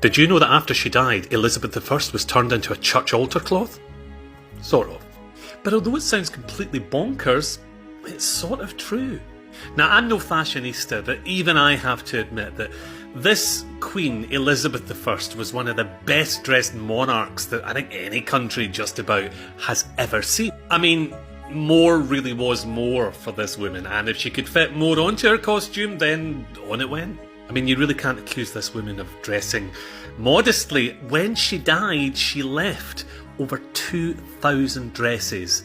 Did you know that after she died, Elizabeth I was turned into a church altar cloth? Sort of. But although it sounds completely bonkers, it's sort of true. Now, I'm no fashionista, but even I have to admit that this Queen, Elizabeth I, was one of the best dressed monarchs that I think any country just about has ever seen. I mean, more really was more for this woman, and if she could fit more onto her costume, then on it went. I mean, you really can't accuse this woman of dressing modestly. When she died, she left over 2,000 dresses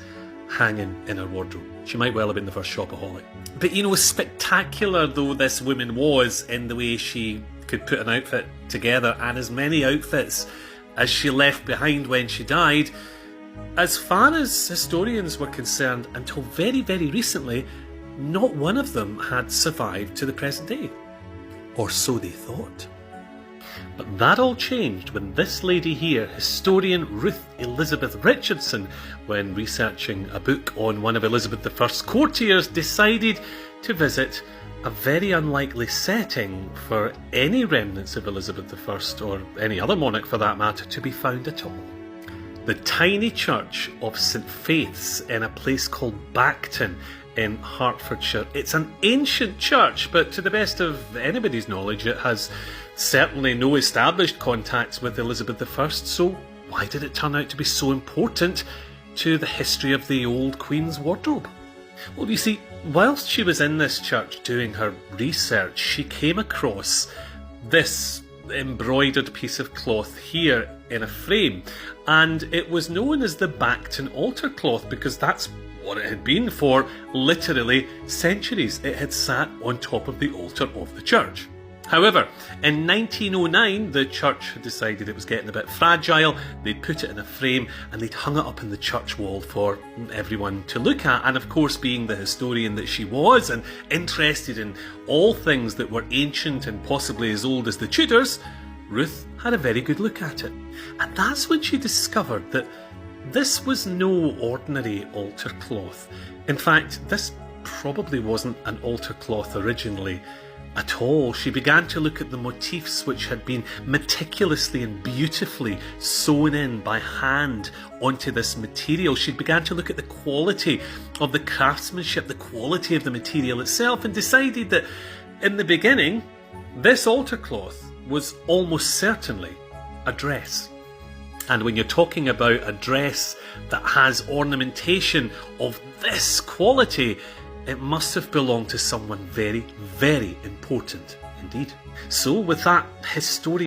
hanging in her wardrobe. She might well have been the first shopaholic. But you know, spectacular though this woman was in the way she could put an outfit together, and as many outfits as she left behind when she died, as far as historians were concerned, until very, very recently, not one of them had survived to the present day. Or so they thought. But that all changed when this lady here, historian Ruth Elizabeth Richardson, when researching a book on one of Elizabeth I's courtiers, decided to visit a very unlikely setting for any remnants of Elizabeth I, or any other monarch for that matter, to be found at all. The tiny church of St Faith's in a place called Bacton in Hertfordshire. It's an ancient church, but to the best of anybody's knowledge, it has certainly no established contacts with Elizabeth I, so why did it turn out to be so important to the history of the old Queen's wardrobe? Well, you see, whilst she was in this church doing her research, she came across this embroidered piece of cloth here in a frame, and it was known as the Bacton altar cloth because that's what it had been for literally centuries. It had sat on top of the altar of the church. However, in 1909, the church had decided it was getting a bit fragile. They'd put it in a frame and they'd hung it up in the church wall for everyone to look at. And of course, being the historian that she was and interested in all things that were ancient and possibly as old as the Tudors, Ruth had a very good look at it. And that's when she discovered that this was no ordinary altar cloth. In fact, this probably wasn't an altar cloth originally at all. She began to look at the motifs which had been meticulously and beautifully sewn in by hand onto this material. She began to look at the quality of the craftsmanship, the quality of the material itself, and decided that in the beginning, this altar cloth was almost certainly a dress. And when you're talking about a dress that has ornamentation of this quality, it must have belonged to someone very, very important indeed. So with that historian